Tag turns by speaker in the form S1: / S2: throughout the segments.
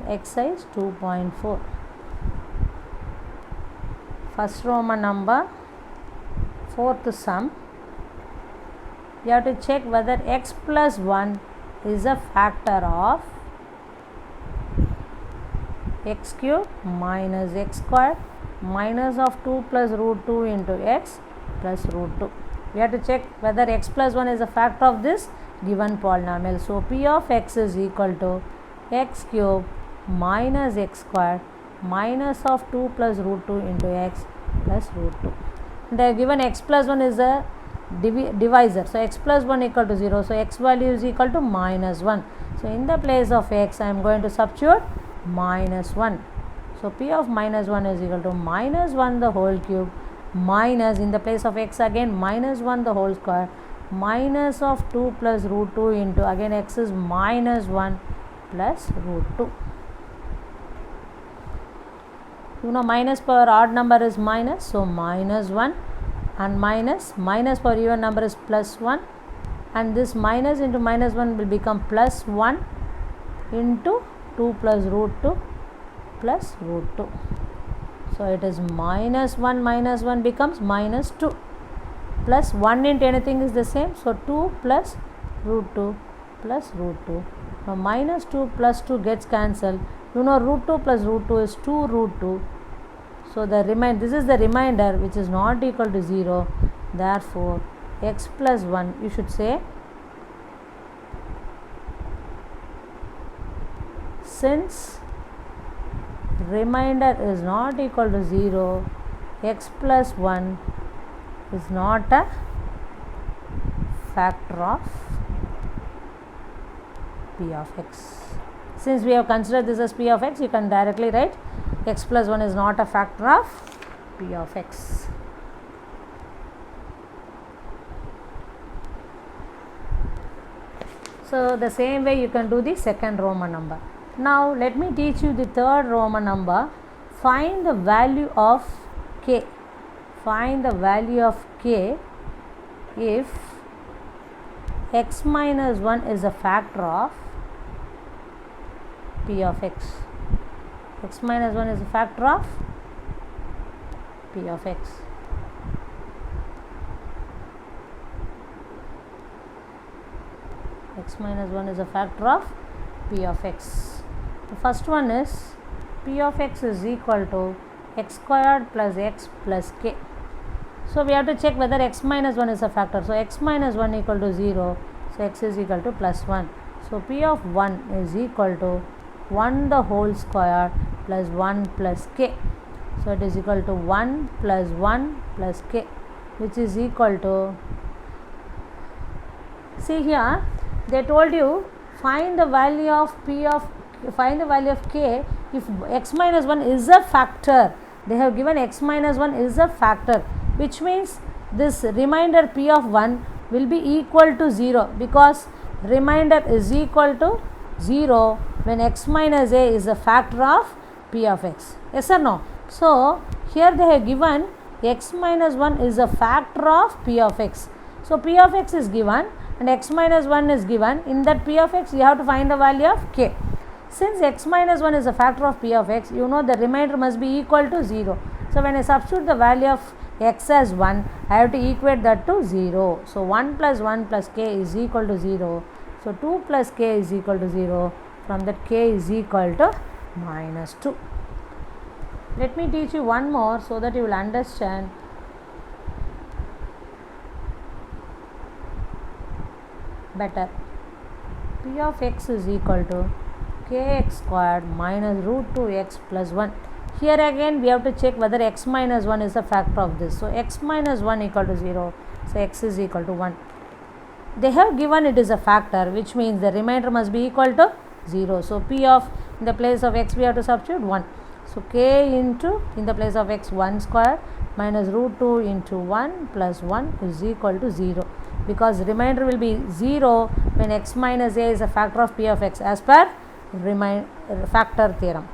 S1: exercise 2.4. First Roman number, fourth sum. You have to check whether x plus 1 is a factor of x cube minus x squared minus of 2 plus root 2 into x plus root 2. We have to check whether x plus 1 is a factor of this given polynomial. So, p of x is equal to x cube minus x squared minus of 2 plus root 2 into x plus root 2. And they have given x plus 1 is a divisor. So, x plus 1 equal to 0. So, x value is equal to minus 1. So, in the place of x, I am going to substitute minus 1. So, p of minus 1 is equal to minus 1 the whole cube minus, in the place of x again, minus 1 the whole square minus of 2 plus root 2 into, again x is minus 1 plus root 2. You know minus per odd number is minus, so minus 1 and minus per even number is plus 1, and this minus into minus 1 will become plus 1 into 2 plus root 2 plus root 2. So, it is minus 1 becomes minus 2 plus 1 into anything is the same. So, 2 plus root 2 plus root 2. Now, minus 2 plus 2 gets cancelled. You know root 2 plus root 2 is 2 root 2. So, this is the remainder which is not equal to 0. Therefore, x plus 1, you should say, since remainder is not equal to 0, x plus 1 is not a factor of p of x. Since we have considered this as p of x, you can directly write x plus 1 is not a factor of p of x. So, the same way you can do the second Roman number. Now, let me teach you the third Roman number. Find the value of k. Find the value of k if x minus 1 is a factor of p of x. X minus 1 is a factor of p of x. X minus 1 is a factor of p of x. The first one is p of x is equal to x squared plus x plus k. So, we have to check whether x minus 1 is a factor. So, x minus 1 equal to 0. So, x is equal to plus 1. So, p of 1 is equal to 1 the whole square plus 1 plus k. So, it is equal to 1 plus 1 plus k, which is equal to, see here they told you find the value of k if x minus 1 is a factor. They have given x minus 1 is a factor, which means this remainder p of 1 will be equal to 0, because remainder is equal to 0 when x minus a is a factor of p of x. Yes or no? So, here they have given x minus 1 is a factor of p of x. So, p of x is given and x minus 1 is given. In that p of x, you have to find the value of k. Since x minus 1 is a factor of p of x, you know the remainder must be equal to 0. So, when I substitute the value of x as 1, I have to equate that to 0. So, 1 plus 1 plus k is equal to 0. So, 2 plus k is equal to 0. From that k is equal to minus 2. Let me teach you one more so that you will understand. Better. P of x is equal to kx squared minus root 2x plus 1. Here again we have to check whether x minus 1 is a factor of this. So, x minus 1 equal to 0. So, x is equal to 1. They have given it is a factor, which means the remainder must be equal to 0. So, p of, in the place of x we have to substitute 1. So, k into, in the place of x, 1 square minus root 2 into 1 plus 1 is equal to 0, because remainder will be 0 when x minus a is a factor of p of x as per factor theorem.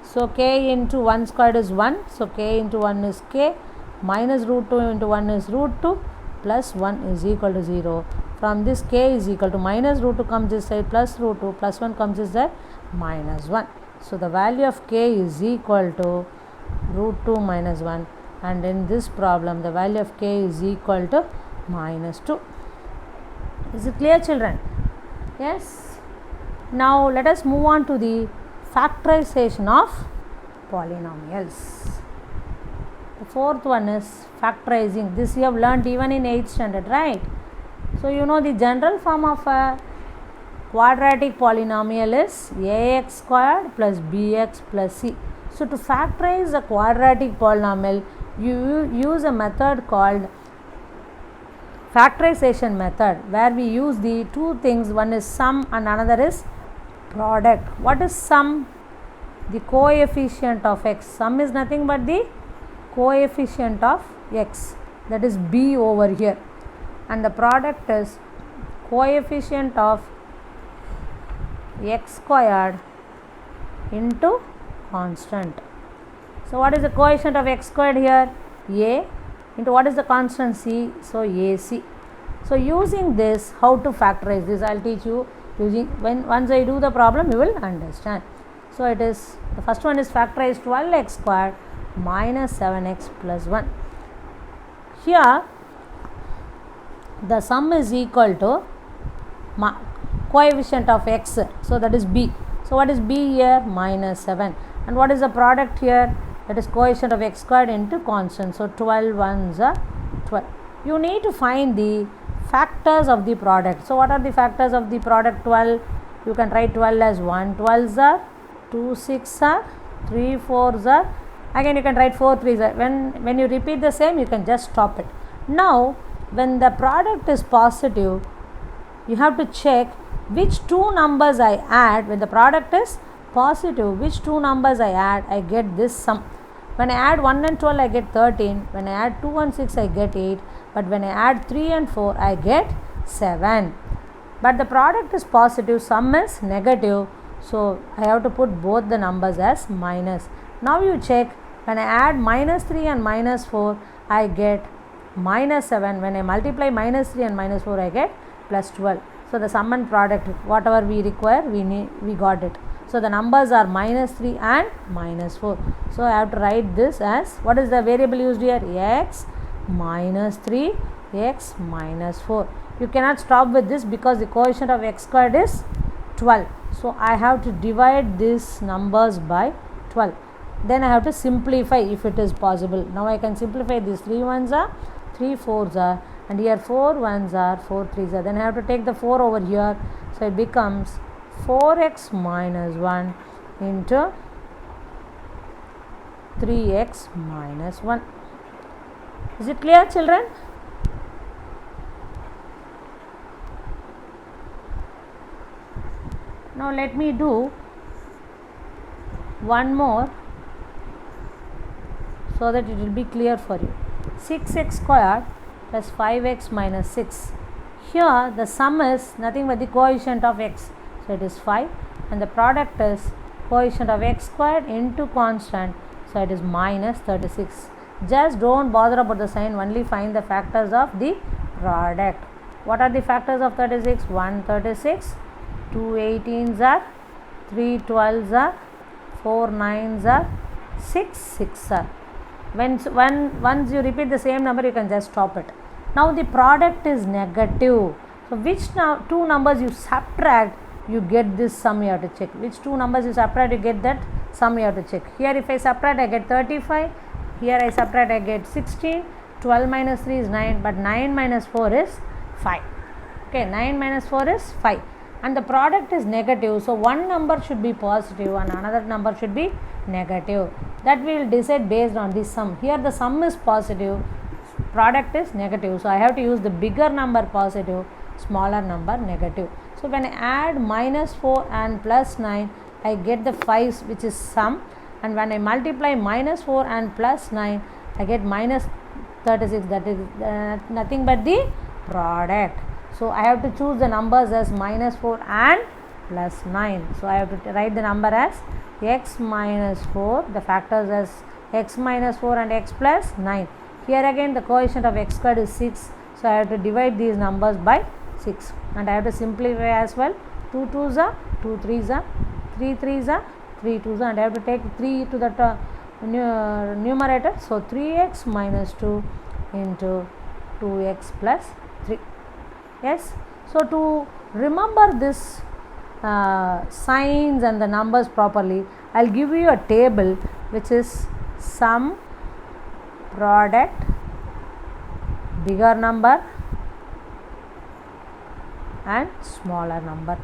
S1: So, k into 1 squared is 1. So, k into 1 is k minus root 2 into 1 is root 2 plus 1 is equal to 0. From this k is equal to minus root 2 comes this side plus root 2 plus 1 comes this side minus 1. So the value of k is equal to root 2 minus 1, and in this problem the value of k is equal to minus 2. Is it clear, children? Yes. Now let us move on to the factorization of polynomials. The fourth one is factorizing. This you have learnt even in 8th standard, right? So you know the general form of a quadratic polynomial is ax squared plus bx plus c. So to factorize a quadratic polynomial, you use a method called factorization method, where we use the two things, one is sum and another is product. What is sum? The coefficient of x. Sum is nothing but the coefficient of x, that is b over here, and the product is coefficient of x squared into constant. So what is the coefficient of x squared here? A into what is the constant c? So ac. So using this, how to factorize this, I will teach you using, once I do the problem you will understand. So it is, the first one is factorize 12x squared minus 7x plus 1. Here the sum is equal to coefficient of x, so that is b. So what is b here? Minus 7. And what is the product here? That is coefficient of x squared into constant. So 12 ones are 12. You need to find the factors of the product. So what are the factors of the product? 12. You can write 12 as 1 12s are, 2 6s are, 3 4s are. Again you can write 4 3s are. When you repeat the same, you can just stop it. Now when the product is positive, you have to check which two numbers I add. When the product is positive, which two numbers I add, I get this sum. When I add 1 and 12, I get 13. When I add 2 and 6, I get 8. But when I add 3 and 4, I get 7. But the product is positive, sum is negative. So I have to put both the numbers as minus. Now you check, when I add minus 3 and minus 4, I get minus 7. When I multiply minus 3 and minus 4, I get plus 12. So the sum and product, whatever we require, we got it. So the numbers are minus 3 and minus 4. So I have to write this as, what is the variable used here? X minus 3, x minus 4. You cannot stop with this because the coefficient of x squared is 12. So I have to divide these numbers by 12. Then I have to simplify if it is possible. Now I can simplify these. 3 ones are, 3 4s are, and here 4 ones are, 4 3s are. Then I have to take the 4 over here. So it becomes 4x minus 1 into 3x minus 1. Is it clear, children? Now let me do one more so that it will be clear for you. 6x squared plus 5x minus 6. Here the sum is nothing but the coefficient of x. So it is 5, and the product is coefficient of x squared into constant. So it is minus 36. Just don't bother about the sign, only find the factors of the product. What are the factors of 36? 1 36, 2 18s are, 3 12s are, 4 9s are, 6 6 are. Once you repeat the same number, you can just stop it. Now the product is negative. So which two numbers you subtract, you get this sum. You have to check which two numbers you subtract, you get that sum. You have to check. Here if I subtract, I get 35. Here I subtract, I get 16. 12 minus 3 is 9, but 9 minus 4 is 5. Okay, 9 minus 4 is 5, and the product is negative. So one number should be positive and another number should be negative. That we will decide based on this sum. Here the sum is positive, product is negative. So I have to use the bigger number positive, smaller number negative. So when I add minus 4 and plus 9, I get the 5, which is sum, and when I multiply minus 4 and plus 9, I get minus 36, that is nothing but the product. So I have to choose the numbers as minus 4 and plus 9. So I have to write the number as x minus 4, the factors as x minus 4 and x plus 9. Here again the coefficient of x squared is 6. So I have to divide these numbers by 6, and I have to simplify as well. 2 2s are, 2 3s are, 3 3s are, 3 2s, and I have to take 3 to the numerator. So 3x minus 2 into 2x plus 3. Yes. So to remember this signs and the numbers properly, I will give you a table which is sum, product, bigger number and smaller number.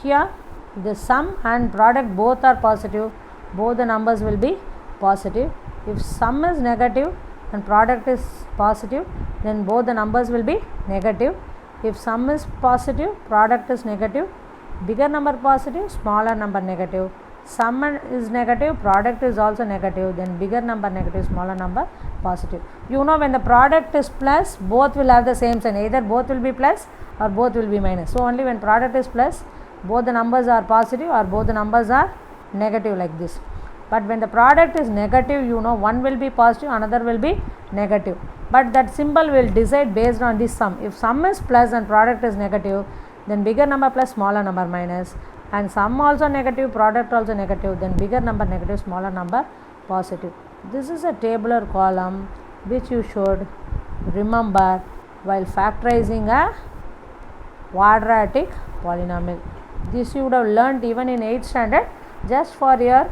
S1: Here the sum and product both are positive, both the numbers will be positive. If sum is negative and product is positive, then both the numbers will be negative. If sum is positive, product is negative, bigger number positive, smaller number negative. Sum is negative, product is also negative, then bigger number negative, smaller number positive. You know, when the product is plus, both will have the same sign, either both will be plus or both will be minus. So only when product is plus, both the numbers are positive or both the numbers are negative, like this. But when the product is negative, you know, one will be positive, another will be negative, but that symbol will decide based on this sum. If sum is plus and product is negative, then bigger number plus, smaller number minus, and sum also negative, product also negative, then bigger number negative, smaller number positive. This is a tabular column which you should remember while factorizing a quadratic polynomial. This you would have learnt even in 8th standard. Just for your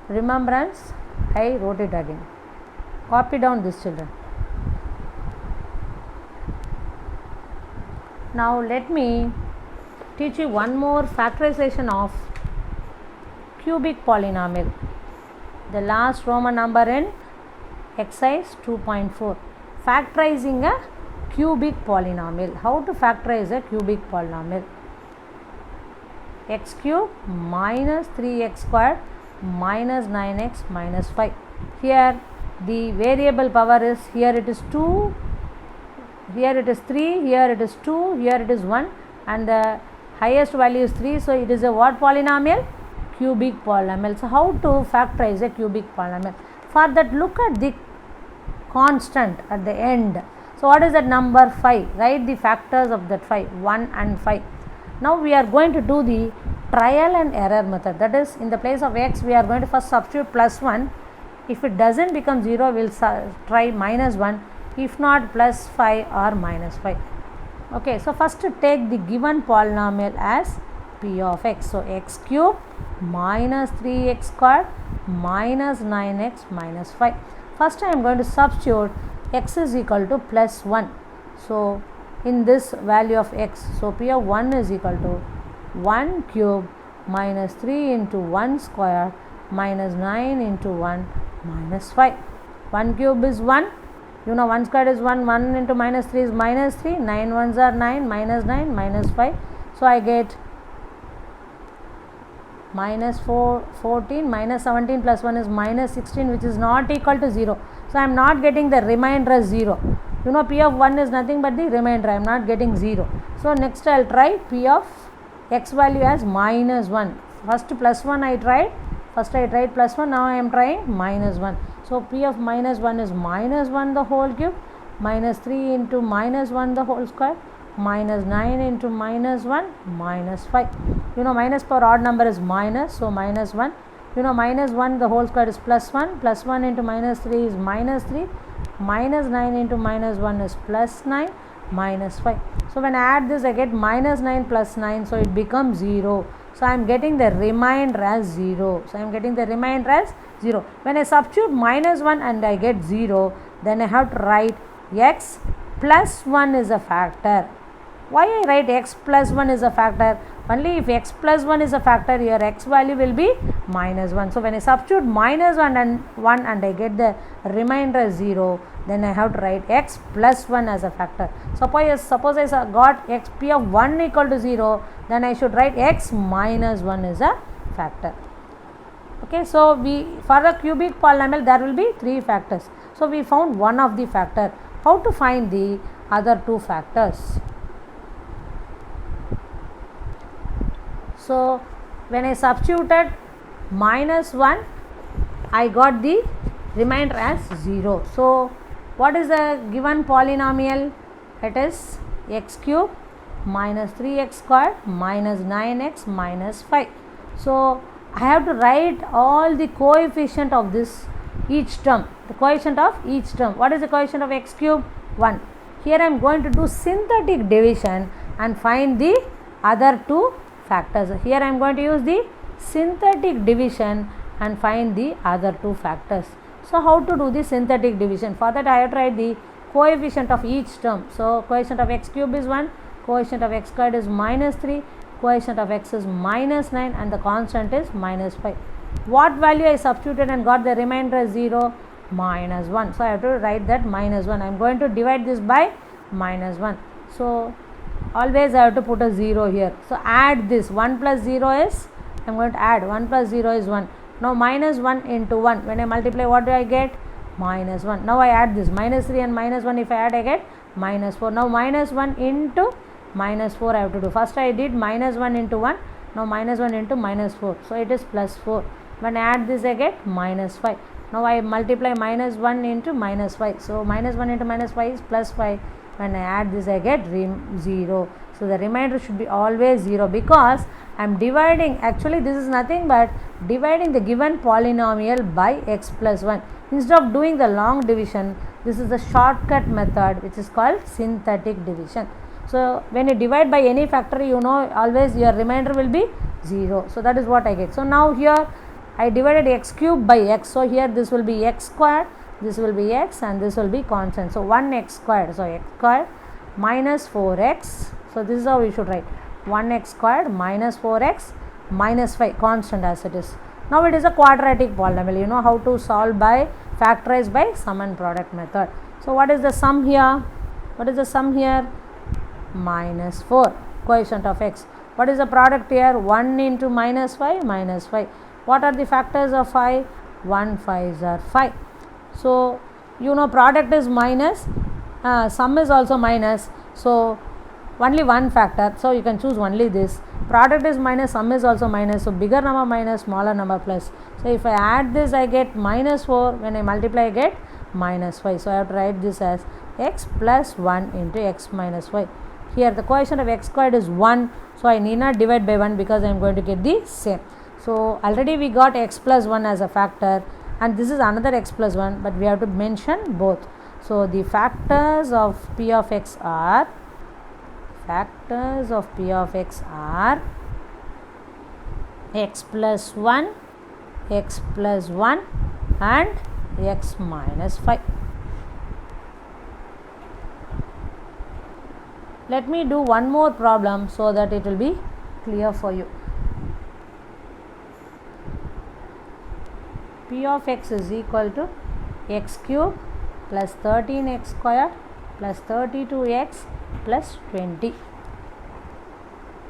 S1: remembrance, I wrote it again. Copy down this, children. Now let me teach you one more factorization of cubic polynomial. The last Roman number in exercise 2.4. Factorizing a cubic polynomial. How to factorize a cubic polynomial? X cube minus 3x squared minus 9x minus 5. Here the variable power is, here it is 2, here it is 3, here it is 2, here it is 1, and the highest value is 3. So it is a what polynomial? Cubic polynomial. So how to factorize a cubic polynomial? For that, look at the constant at the end. So what is that number? 5. Write the factors of that 5, 1 and 5. Now we are going to do the trial and error method. That is, in the place of x, we are going to first substitute plus 1. If it doesn't become 0, we will try minus 1. If not, plus 5 or minus 5. Okay, so first take the given polynomial as p of x. So x cube minus 3x squared minus 9x minus 5. First I am going to substitute x is equal to plus 1. So in this value of x, so p of 1 is equal to 1 cube minus 3 into 1 square minus 9 into 1 minus 5. 1 cube is 1. You know, 1 squared is 1, 1 into minus 3 is minus 3, 9 ones are 9, minus 9, minus 5. So I get minus 14, minus 17 plus 1 is minus 16, which is not equal to 0. So I am not getting the remainder as 0. You know, p of 1 is nothing but the remainder, I am not getting 0. So next I will try p of x value as minus 1. First plus 1 I tried. First I tried plus 1, now I am trying minus 1. So p of minus 1 is minus 1 the whole cube, minus 3 into minus 1 the whole square, minus 9 into minus 1, minus 5. You know, minus per odd number is minus, so minus 1. You know, minus 1 the whole square is plus 1, plus 1 into minus 3 is minus 3, minus 9 into minus 1 is plus 9, minus 5. So when I add this, I get minus 9 plus 9, so it becomes 0. So I am getting the remainder as 0. So I am getting the remainder as 0. When I substitute minus 1 and I get 0, then I have to write x plus 1 is a factor. Why I write x plus 1 is a factor? Only if x plus 1 is a factor, your x value will be minus 1. So when I substitute minus 1 and I get the remainder as 0, then I have to write x plus 1 as a factor. Suppose I got x p of 1 equal to 0, then I should write x minus 1 is a factor. Okay, so for a cubic polynomial there will be 3 factors. So we found one of the factor. How to find the other 2 factors? So when I substituted minus 1, I got the remainder as 0. So what is the given polynomial? It is x cube minus 3x squared minus 9x minus 5. So I have to write all the coefficient of this each term, the coefficient of each term. What is the coefficient of x cube? 1. Here I am going to do synthetic division and find the other two factors. Here I am going to use the synthetic division and find the other two factors. So how to do the synthetic division? For that I have to write the coefficient of each term. So coefficient of x cube is 1, coefficient of x squared is minus 3, coefficient of x is minus 9 and the constant is minus 5. What value I substituted and got the remainder as 0? Minus 1. So I have to write that minus 1. I am going to divide this by minus 1. So always I have to put a 0 here. So add this 1 plus 0 is, I am going to add 1 plus 0 is 1. Now minus 1 into 1, when I multiply what do I get? Minus 1. Now I add this minus 3 and minus 1, if I add I get minus 4. Now minus 1 into minus 4 I have to do. First I did minus 1 into 1, now minus 1 into minus 4. So it is plus 4. When I add this I get minus 5. Now I multiply minus 1 into minus 5. So minus 1 into minus 5 is plus 5. When I add this I get 0. So the remainder should be always 0 because I am dividing, actually this is nothing but dividing the given polynomial by x plus 1. Instead of doing the long division, this is the shortcut method which is called synthetic division. So when you divide by any factor, you know always your remainder will be 0. So that is what I get. So now here I divided x cube by x. So here this will be x squared, this will be x and this will be constant. So 1x squared. So x squared minus 4x. So this is how we should write. 1x squared minus 4x minus 5 constant as it is. Now it is a quadratic polynomial. You know how to solve by factorize by sum and product method. So what is the sum here? What is the sum here? Minus 4 coefficient of x. What is the product here? 1 into minus 5 minus 5. What are the factors of 5? 1 5s are 5. So you know product is minus, sum is also minus. So only one factor. So you can choose only this. Product is minus, sum is also minus. So bigger number minus, smaller number plus. So if I add this I get minus 4. When I multiply I get minus 5. So I have to write this as x plus 1 into x minus 5. Here the coefficient of x squared is 1. So I need not divide by 1 because I am going to get the same. So already we got x plus 1 as a factor and this is another x plus 1, but we have to mention both. So the factors of p of x are x plus 1, x plus 1 and x minus 5. Let me do one more problem so that it will be clear for you. P of x is equal to x cube plus 13x squared plus 32x plus 20.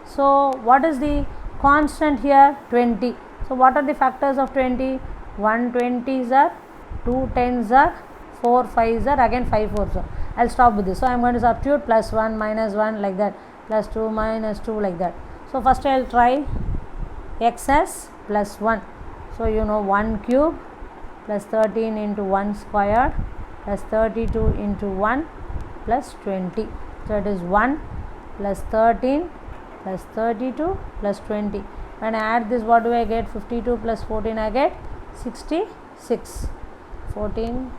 S1: So what is the constant here? 20. So what are the factors of 20? 1 20s are, 2 10s are, 4 5s are, again 5 4s are. I will stop with this. So I am going to substitute plus 1 minus 1 like that, plus 2 minus 2 like that. So first I will try x as plus 1. So you know 1 cube plus 13 into 1 squared plus 32 into 1 plus 20. So it is 1 plus 13 plus 32 plus 20. When I add this, what do I get? 52 plus 14 I get 66. 14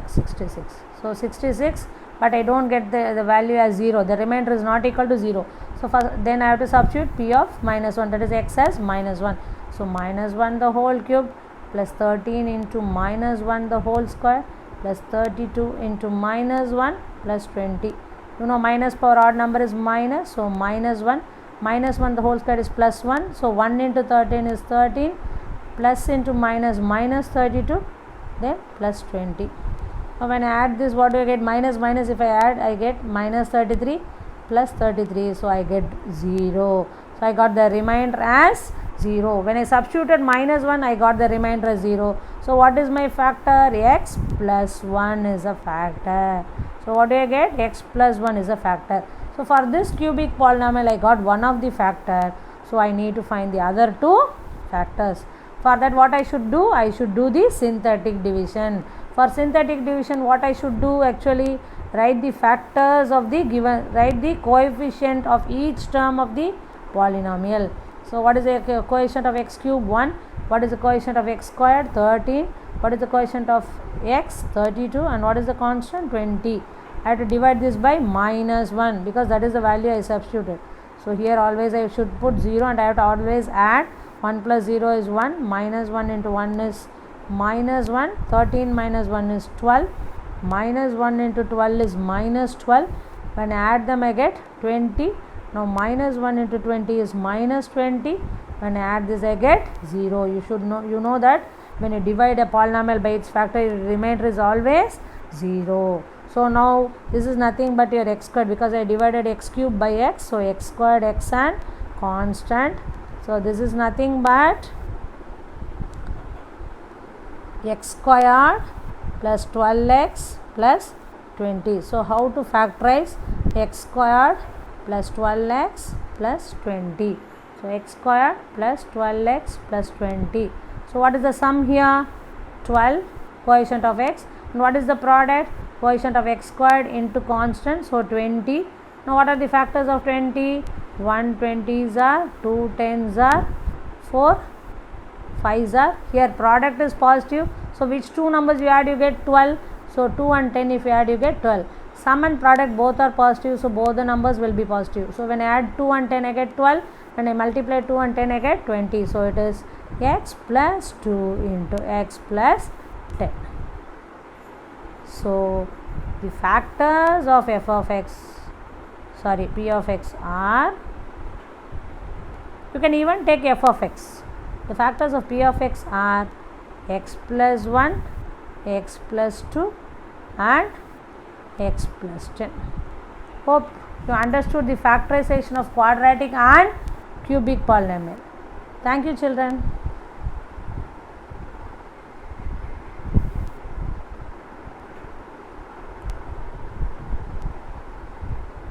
S1: 66. So 66, but I don't get the value as 0. The remainder is not equal to 0. So then I have to substitute p of minus 1, that is x as minus 1. So minus 1 the whole cube plus 13 into minus 1 the whole square plus 32 into minus 1 plus 20. You know minus power odd number is minus. So minus 1 the whole square is plus 1. So 1 into 13 is 13, plus into minus minus 32, then plus 20. Now when I add this, what do I get? Minus minus, if I add I get minus 33 plus 33. So I get 0. So I got the remainder as 0. When I substituted minus 1, I got the remainder as 0. So what is my factor? X plus 1 is a factor. So what do I get? X plus 1 is a factor. So for this cubic polynomial, I got one of the factor. So I need to find the other two factors. For that, what I should do? I should do the synthetic division. For synthetic division, what I should do? Actually, write the factors of the given, write the coefficient of each term of the polynomial. So what is the coefficient of x cube? 1. What is the coefficient of x squared? 13. What is the coefficient of x? 32. And what is the constant? 20. I have to divide this by -1 because that is the value I substituted. So here always I should put 0 and I have to always add. 1 plus 0 is 1, -1 into 1 is -1, 13 minus 1 is 12, -1 into 12 is -12. When I add them I get 20. Now -1 into 20 is -20. When I add this I get 0. You should know, you know that when you divide a polynomial by its factor, the remainder is always 0. So now this is nothing but your x squared because I divided x cube by x. So x squared, x and constant. So this is nothing but x squared plus 12x plus 20. So how to factorize x squared plus 12x plus 20? So x squared plus 12x plus 20. So what is the sum here? 12 coefficient of x. And what is the product? Coefficient of x squared into constant. So 20. Now what are the factors of 20? 1 20s are, 2 10s are, 4 5s are. Here product is positive. So which two numbers you add, you get 12. So 2 and 10 if you add, you get 12. Sum and product both are positive, so both the numbers will be positive. So when I add 2 and 10 I get 12. When I multiply 2 and 10 I get 20. So it is x plus 2 into x plus 10. So the factors of f of x, sorry, p of x are, you can even take f of x. The factors of p of x are x plus 1, x plus 2 and x plus 10. Hope you understood the factorization of quadratic and cubic polynomial. Thank you children.